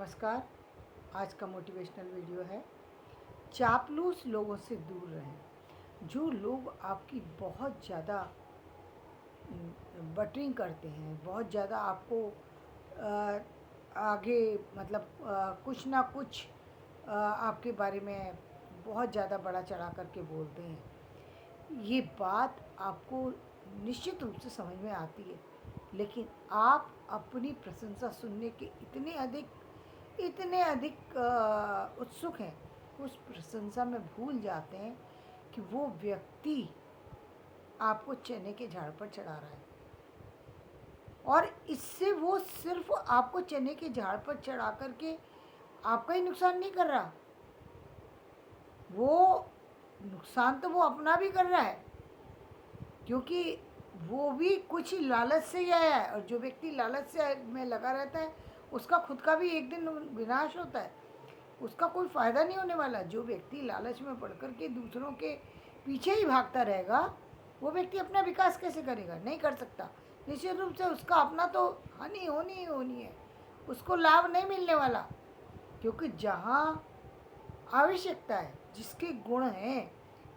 नमस्कार। आज का मोटिवेशनल वीडियो है, चापलूस लोगों से दूर रहें। जो लोग आपकी बहुत ज़्यादा बटरिंग करते हैं, बहुत ज़्यादा आपको आगे मतलब कुछ ना कुछ आपके बारे में बहुत ज़्यादा बड़ा चढ़ा करके बोलते हैं, ये बात आपको निश्चित रूप से समझ में आती है, लेकिन आप अपनी प्रशंसा सुनने के इतने अधिक उत्सुक हैं, उस प्रशंसा में भूल जाते हैं कि वो व्यक्ति आपको चने के झाड़ पर चढ़ा रहा है और इससे वो सिर्फ आपको चने के झाड़ पर चढ़ा करके आपका ही नुकसान नहीं कर रहा, वो नुकसान तो वो अपना भी कर रहा है, क्योंकि वो भी कुछ लालच से ही आया है। और जो व्यक्ति लालच से में लगा रहता है उसका खुद का भी एक दिन विनाश होता है, उसका कोई फ़ायदा नहीं होने वाला। जो व्यक्ति लालच में पड़ कर के दूसरों के पीछे ही भागता रहेगा, वो व्यक्ति अपना विकास कैसे करेगा? नहीं कर सकता। निश्चित रूप से उसका अपना तो हानि होनी ही होनी है, उसको लाभ नहीं मिलने वाला, क्योंकि जहाँ आवश्यकता है, जिसके गुण हैं,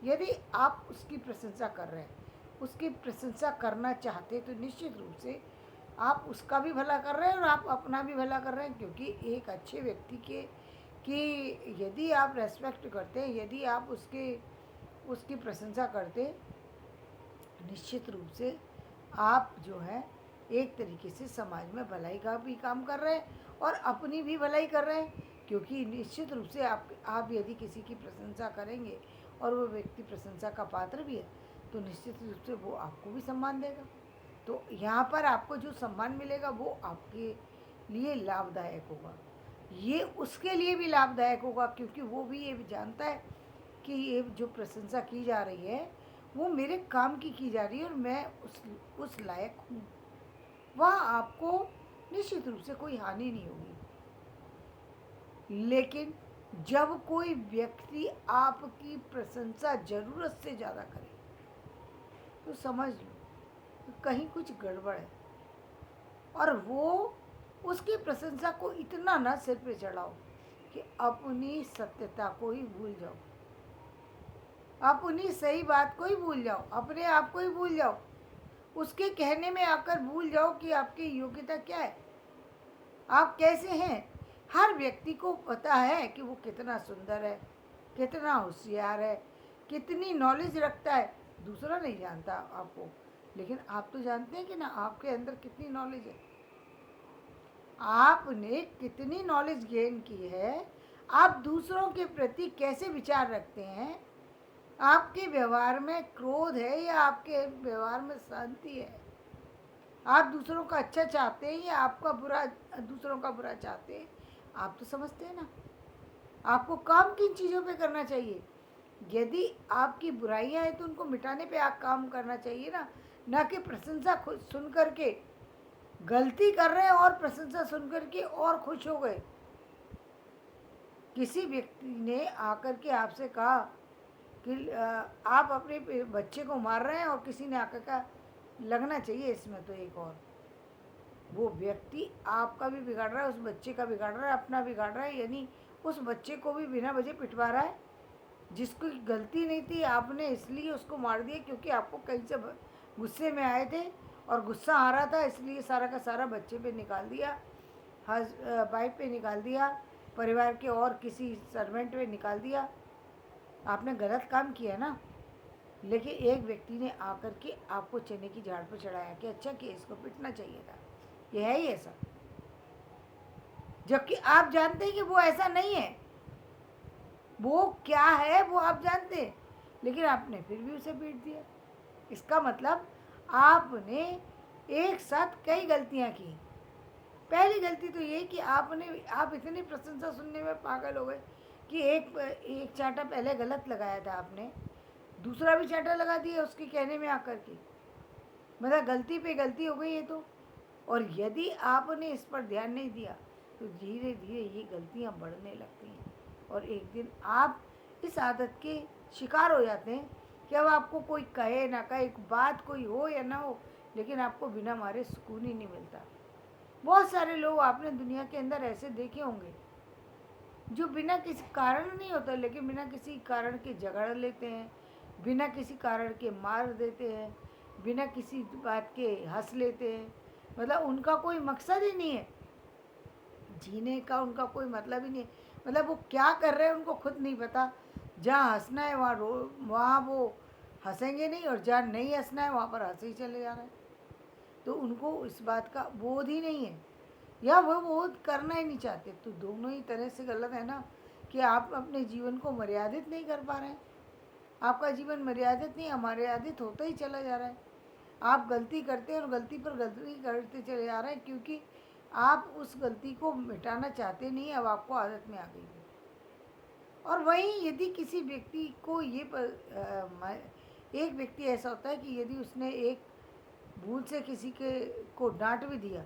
यदि आप उसकी प्रशंसा कर रहे हैं, उसकी प्रशंसा करना चाहते, तो निश्चित रूप से आप उसका भी भला कर रहे हैं और आप अपना भी भला कर रहे हैं। क्योंकि एक अच्छे व्यक्ति के कि यदि आप रेस्पेक्ट करते हैं, यदि आप उसकी प्रशंसा करते, निश्चित रूप से आप जो है एक तरीके से समाज में भलाई का भी काम कर रहे हैं और अपनी भी भलाई कर रहे हैं। क्योंकि निश्चित रूप से आप यदि किसी की प्रशंसा करेंगे और वो व्यक्ति प्रशंसा का पात्र भी है, तो निश्चित रूप से वो आपको भी सम्मान देगा। तो यहाँ पर आपको जो सम्मान मिलेगा वो आपके लिए लाभदायक होगा, ये उसके लिए भी लाभदायक होगा, क्योंकि वो भी ये जानता है कि ये जो प्रशंसा की जा रही है वो मेरे काम की जा रही है और मैं उस लायक हूँ। वहाँ आपको निश्चित रूप से कोई हानि नहीं होगी। लेकिन जब कोई व्यक्ति आपकी प्रशंसा ज़रूरत से ज़्यादा करे, तो समझ लो कहीं कुछ गड़बड़ है, और वो उसकी प्रशंसा को इतना ना सिर पे चढ़ाओ कि अपनी सत्यता को ही भूल जाओ, अपनी सही बात को ही भूल जाओ, अपने आप को ही भूल जाओ, उसके कहने में आकर भूल जाओ कि आपकी योग्यता क्या है, आप कैसे हैं। हर व्यक्ति को पता है कि वो कितना सुंदर है, कितना होशियार है, कितनी नॉलेज रखता है। दूसरा नहीं जानता आपको, लेकिन आप तो जानते हैं कि ना आपके अंदर कितनी नॉलेज है, आपने कितनी नॉलेज गेन की है, आप दूसरों के प्रति कैसे विचार रखते हैं, आपके व्यवहार में क्रोध है या आपके व्यवहार में शांति है, आप दूसरों का अच्छा चाहते हैं या आपका बुरा, दूसरों का बुरा चाहते हैं। आप तो समझते हैं ना, आपको काम किन चीज़ों पे करना चाहिए। यदि आपकी बुराइयां हैं तो उनको मिटाने पे आप काम करना चाहिए ना कि प्रशंसा खुद सुन करके गलती कर रहे हैं और प्रशंसा सुन करके और खुश हो गए। किसी व्यक्ति ने आकर के आपसे कहा कि आप अपने बच्चे को मार रहे हैं, और किसी ने आकर कहा लगना चाहिए इसमें तो एक और, वो व्यक्ति आपका भी बिगाड़ रहा है, उस बच्चे का बिगाड़ रहा है, अपना बिगाड़ रहा है, यानी उस बच्चे को भी बिना वजह पिटवा रहा है, जिसको गलती नहीं थी। आपने इसलिए उसको मार दिया क्योंकि आपको कहीं से गुस्से में आए थे और गुस्सा आ रहा था, इसलिए सारा का सारा बच्चे पे निकाल दिया, वाइफ पे निकाल दिया, परिवार के और किसी सर्वेंट पे निकाल दिया। आपने गलत काम किया ना। लेकिन एक व्यक्ति ने आकर के आपको चने की झाड़ पर चढ़ाया कि अच्छा कि इसको पिटना चाहिए था, ये है ही ऐसा, जबकि आप जानते हैं कि वो ऐसा नहीं है, वो क्या है वो आप जानते हैं, लेकिन आपने फिर भी उसे पीट दिया। इसका मतलब आपने एक साथ कई गलतियां की। पहली गलती तो ये कि आप इतनी प्रशंसा सुनने में पागल हो गए कि एक चांटा पहले गलत लगाया था आपने, दूसरा भी चांटा लगा दिया उसके कहने में आकर के, मतलब गलती पे गलती हो गई है तो। और यदि आपने इस पर ध्यान नहीं दिया तो धीरे धीरे ये गलतियां बढ़ने लगती हैं, और एक दिन आप इस आदत के शिकार हो जाते हैं कि अब आपको कोई कहे ना कहे, बात कोई हो या ना हो, लेकिन आपको बिना मारे सुकून ही नहीं मिलता। बहुत सारे लोग आपने दुनिया के अंदर ऐसे देखे होंगे जो बिना किसी कारण नहीं होता, लेकिन बिना किसी कारण के झगड़ लेते हैं, बिना किसी कारण के मार देते हैं, बिना किसी बात के हंस लेते हैं। मतलब उनका कोई मकसद ही नहीं है जीने का, उनका कोई मतलब ही नहीं है। मतलब वो क्या कर रहे हैं उनको खुद नहीं पता। जहाँ हंसना है वहाँ वो हंसेंगे नहीं, और जहाँ नहीं हंसना है वहाँ पर हंसे ही चले जा रहे हैं। तो उनको इस बात का बोध ही नहीं है, या वो बोध करना ही नहीं चाहते। तो दोनों ही तरह से गलत है ना, कि आप अपने जीवन को मर्यादित नहीं कर पा रहे हैं। आपका जीवन मर्यादित नहीं, अमर्यादित होता ही चला जा रहा है। आप गलती करते हैं और गलती पर गलती करते चले जा रहे हैं, क्योंकि आप उस गलती को मिटाना चाहते नहीं, अब आपको आदत में आ गई है। और वहीं यदि किसी व्यक्ति को एक व्यक्ति ऐसा होता है कि यदि उसने एक भूल से किसी के को डांट भी दिया,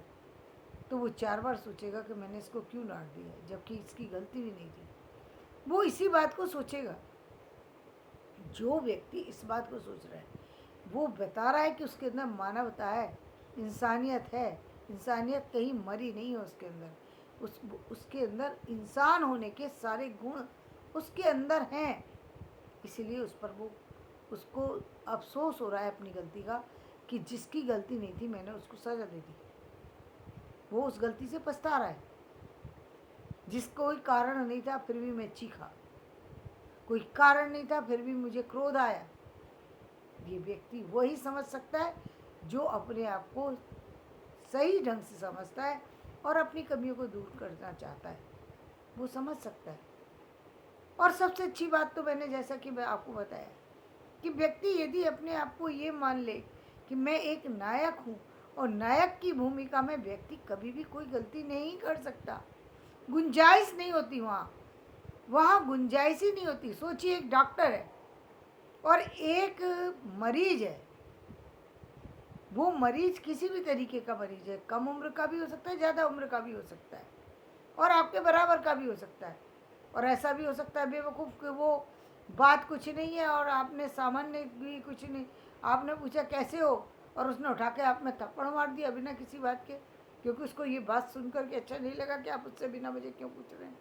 तो वो 4 बार सोचेगा कि मैंने इसको क्यों डांट दिया, जबकि इसकी गलती भी नहीं थी। वो इसी बात को सोचेगा। जो व्यक्ति इस बात को सोच रहा है, वो बता रहा है कि उसके अंदर मानवता है, इंसानियत है। इंसानियत कहीं मरी नहीं है उसके अंदर। उसके अंदर इंसान होने के सारे गुण उसके अंदर हैं। इसीलिए उस पर वो उसको अफसोस हो रहा है अपनी गलती का, कि जिसकी गलती नहीं थी मैंने उसको सज़ा दे दी। वो उस गलती से पछता रहा है। जिसको कोई कारण नहीं था फिर भी मैं चीखा, कोई कारण नहीं था फिर भी मुझे क्रोध आया। ये व्यक्ति वही समझ सकता है जो अपने आप को सही ढंग से समझता है और अपनी कमियों को दूर करना चाहता है, वो समझ सकता है। और सबसे अच्छी बात तो मैंने, जैसा कि मैं आपको बताया, कि व्यक्ति यदि अपने आप को ये मान ले कि मैं एक नायक हूँ, और नायक की भूमिका में व्यक्ति कभी भी कोई गलती नहीं कर सकता। गुंजाइश नहीं होती वहाँ गुंजाइश ही नहीं होती। सोचिए, एक डॉक्टर है और एक मरीज है। वो मरीज किसी भी तरीके का मरीज है, कम उम्र का भी हो सकता है, ज़्यादा उम्र का भी हो सकता है, और आपके बराबर का भी हो सकता है। और ऐसा भी हो सकता है बेवकूफ़ कि वो बात कुछ नहीं है और आपने सामान्य भी कुछ नहीं, आपने पूछा कैसे हो, और उसने उठा के आप में थप्पड़ मार दिया बिना किसी बात के, क्योंकि उसको ये बात सुनकर के अच्छा नहीं लगा कि आप उससे बिना वजह क्यों पूछ रहे हैं।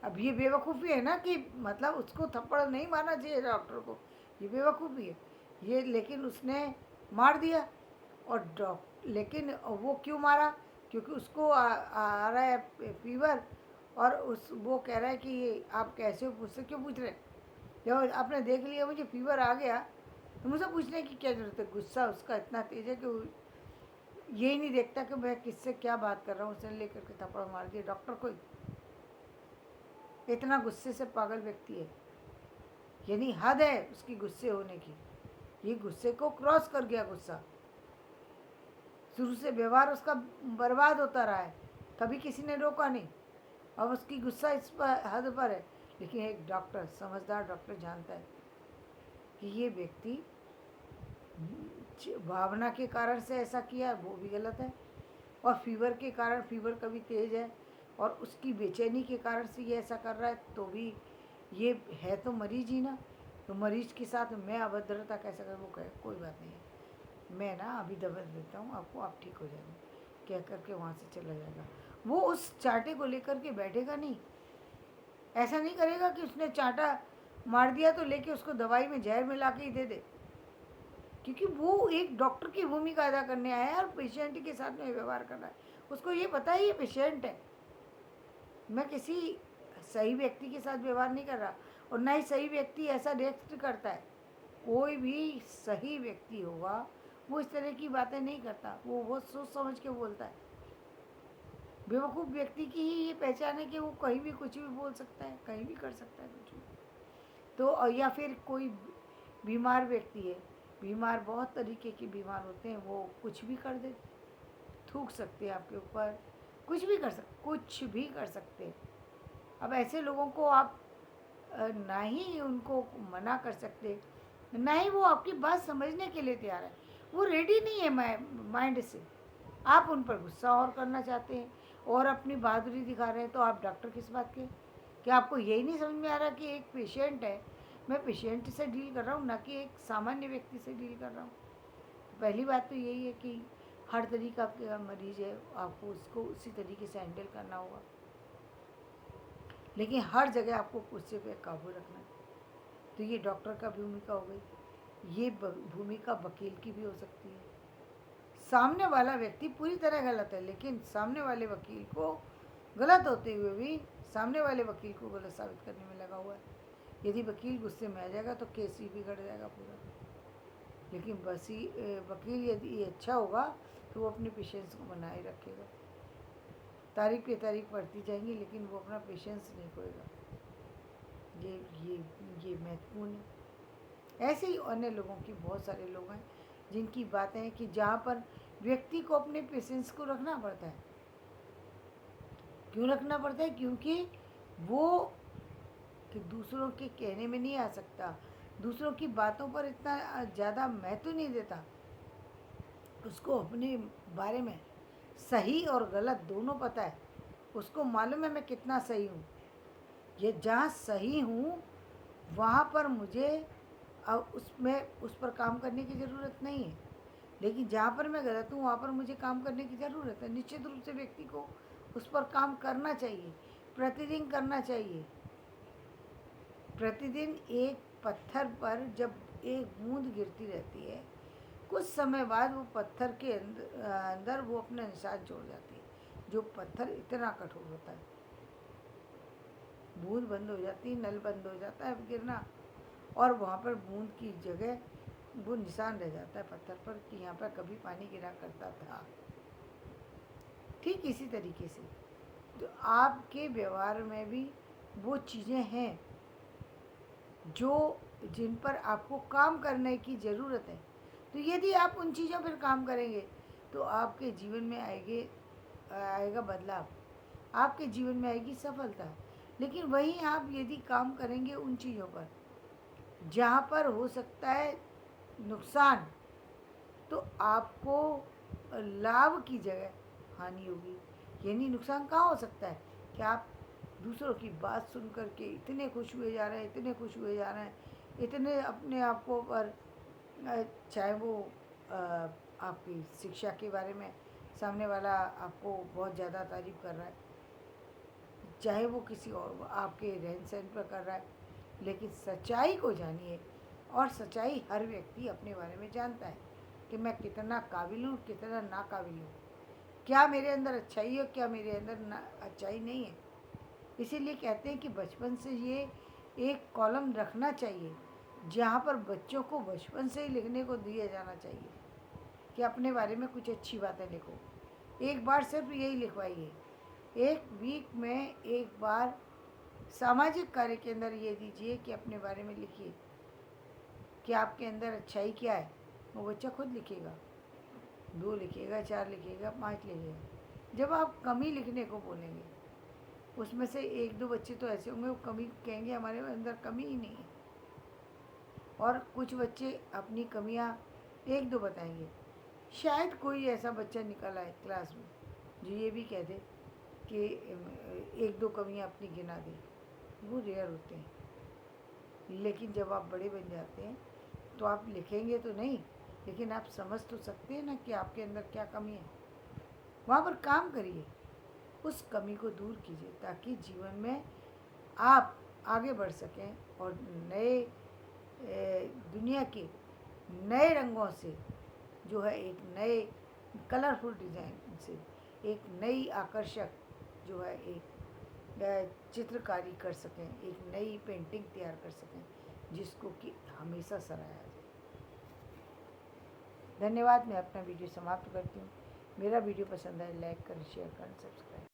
अब ये बेवकूफ़ी है ना, कि मतलब उसको थप्पड़ नहीं मारना चाहिए डॉक्टर को, ये बेवकूफ़ी है ये। लेकिन उसने मार दिया। और लेकिन वो क्यों मारा? क्योंकि उसको आ रहा है फीवर, और वो कह रहा है कि आप कैसे हो, मुझसे क्यों पूछ रहे हैं? जब आपने देख लिया मुझे फीवर आ गया, तो मुझसे पूछने की क्या ज़रूरत है? गुस्सा उसका इतना तेज़ है कि वो यही नहीं देखता कि मैं किससे क्या बात कर रहा हूँ। उसने लेकर के थप्पड़ मार दिया डॉक्टर को। इतना गुस्से से पागल व्यक्ति है, यानी हद है उसकी गुस्से होने की। ये गुस्से को क्रॉस कर गया गुस्सा। शुरू से व्यवहार उसका बर्बाद होता रहा है, कभी किसी ने रोका नहीं। अब उसकी गुस्सा इस पर हद पर है। लेकिन एक डॉक्टर, समझदार डॉक्टर जानता है कि ये व्यक्ति भावना के कारण से ऐसा किया, वो भी गलत है। और फीवर के कारण, फीवर कभी तेज़ है और उसकी बेचैनी के कारण से ये ऐसा कर रहा है, तो भी ये है तो मरीज ही ना। तो मरीज के साथ मैं अभद्रता कैसे कर? वो कहे कोई बात नहीं है, मैं ना अभी दवा देता हूँ आपको, आप ठीक हो जाएंगे, कह करके वहाँ से चला जाएगा। वो उस चांटे को लेकर के बैठेगा नहीं। ऐसा नहीं करेगा कि उसने चांटा मार दिया तो लेके उसको दवाई में जहर मिला के ही दे दे, क्योंकि वो एक डॉक्टर की भूमिका अदा करने आया है और पेशेंट के साथ में व्यवहार कर रहा है। उसको ये पता है ये पेशेंट है, मैं किसी सही व्यक्ति के साथ व्यवहार नहीं कर रहा। और ना ही सही व्यक्ति ऐसा रिएक्ट करता है। कोई भी सही व्यक्ति होगा वो इस तरह की बातें नहीं करता, वो बहुत सोच समझ के बोलता है। बेवकूफ़ व्यक्ति की ही ये पहचान है कि वो कहीं भी कुछ भी बोल सकता है, कहीं भी कर सकता है कुछ भी। तो या फिर कोई बीमार व्यक्ति है, बीमार बहुत तरीके के बीमार होते हैं, वो कुछ भी कर दे, थूक सकते हैं आपके ऊपर, कुछ भी कर सकते हैं। अब ऐसे लोगों को आप ना ही उनको मना कर सकते, ना ही वो आपकी बात समझने के लिए तैयार है। वो रेडी नहीं है माइंड से। आप उन पर गुस्सा और करना चाहते हैं और अपनी बहादुरी दिखा रहे हैं। तो आप डॉक्टर किस बात के? क्या आपको यही नहीं समझ में आ रहा कि एक पेशेंट है, मैं पेशेंट से डील कर रहा हूँ, ना कि एक सामान्य व्यक्ति से डील कर रहा हूँ? तो पहली बात तो यही है कि हर तरीका का मरीज है, आपको उसको उसी तरीके से हैंडल करना होगा, लेकिन हर जगह आपको गुस्से पे काबू रखना है। तो ये डॉक्टर का भूमिका हो गई, ये भूमिका वकील की भी हो सकती है। सामने वाला व्यक्ति पूरी तरह गलत है, लेकिन सामने वाले वकील को गलत होते हुए भी सामने वाले वकील को गलत साबित करने में लगा हुआ है। यदि वकील गुस्से में आ जाएगा तो केस ही बिगड़ जाएगा पूरा। लेकिन वकील यदि अच्छा होगा तो वो अपने पेशेंस को बनाए रखेगा। तारीख पे तारीख पढ़ती जाएंगी, लेकिन वो अपना पेशेंस नहीं खोएगा। ये महत्वपूर्ण है। ऐसे ही अन्य लोगों की बहुत सारे लोग हैं जिनकी बातें हैं कि जहाँ पर व्यक्ति को अपने पेशेंस को रखना पड़ता है। क्यों रखना पड़ता है? क्योंकि वो कि दूसरों के कहने में नहीं आ सकता, दूसरों की बातों पर इतना ज़्यादा महत्व नहीं देता। उसको अपने बारे में सही और गलत दोनों पता है। उसको मालूम है मैं कितना सही हूँ। ये जहाँ सही हूँ वहाँ पर मुझे अब उस पर काम करने की ज़रूरत नहीं है, लेकिन जहाँ पर मैं गलत हूँ वहाँ पर मुझे काम करने की ज़रूरत है। निश्चित रूप से व्यक्ति को उस पर काम करना चाहिए, प्रतिदिन करना चाहिए। प्रतिदिन एक पत्थर पर जब एक बूंद गिरती रहती है, कुछ समय बाद वो पत्थर के अंदर वो अपना निशान छोड़ जाती है। जो पत्थर इतना कठोर होता है, बूंद बंद हो जाती है, नल बंद हो जाता है गिरना, और वहाँ पर बूंद की जगह वो निशान रह जाता है पत्थर पर कि यहाँ पर कभी पानी गिरा करता था। ठीक इसी तरीके से तो आपके व्यवहार में भी वो चीज़ें हैं जिन पर आपको काम करने की ज़रूरत है। तो यदि आप उन चीज़ों पर काम करेंगे तो आपके जीवन में आएगा बदलाव, आपके जीवन में आएगी सफलता। लेकिन वहीं आप यदि काम करेंगे उन चीज़ों पर जहाँ पर हो सकता है नुकसान, तो आपको लाभ की जगह हानि होगी। यानी नुकसान कहाँ हो सकता है कि आप दूसरों की बात सुन कर के इतने खुश हुए जा रहे हैं, इतने खुश हुए जा रहे हैं, इतने अपने आप को पर चाहे वो आपकी शिक्षा के बारे में सामने वाला आपको बहुत ज़्यादा तारीफ कर रहा है, चाहे वो किसी और आपके रहन सहन पर कर रहा है, लेकिन सच्चाई को जानिए। और सच्चाई हर व्यक्ति अपने बारे में जानता है कि मैं कितना काबिल हूँ, कितना नाकाबिल हूँ, क्या मेरे अंदर अच्छाई है, क्या मेरे अंदर अच्छाई नहीं है। इसीलिए कहते हैं कि बचपन से ये एक कॉलम रखना चाहिए जहाँ पर बच्चों को बचपन से ही लिखने को दिया जाना चाहिए कि अपने बारे में कुछ अच्छी बातें लिखो। एक बार सिर्फ यही लिखवाइए, एक वीक में एक बार सामाजिक कार्य के अंदर ये दीजिए कि अपने बारे में लिखिए कि आपके अंदर अच्छाई क्या है। वो बच्चा खुद लिखेगा, 2 लिखेगा, 4 लिखेगा, 5 लिखेगा। जब आप कमी लिखने को बोलेंगे, उसमें से 1-2 बच्चे तो ऐसे होंगे वो कमी कहेंगे हमारे अंदर कमी ही नहीं है, और कुछ बच्चे अपनी कमियां 1-2 बताएंगे। शायद कोई ऐसा बच्चा निकल आए क्लास में जो ये भी कह दे कि 1-2 कमियां अपनी गिना दे। वो रेयर होते हैं। लेकिन जब आप बड़े बन जाते हैं तो आप लिखेंगे तो नहीं, लेकिन आप समझ तो सकते हैं ना कि आपके अंदर क्या कमी है। वहाँ पर काम करिए, उस कमी को दूर कीजिए ताकि जीवन में आप आगे बढ़ सकें और नए दुनिया के नए रंगों से जो है एक नए कलरफुल डिज़ाइन से एक नई आकर्षक जो है एक चित्रकारी कर सकें, एक नई पेंटिंग तैयार कर सकें जिसको कि हमेशा सराहा जाए। धन्यवाद। मैं अपना वीडियो समाप्त करती हूँ। मेरा वीडियो पसंद आए लाइक करें, शेयर करें, सब्सक्राइब।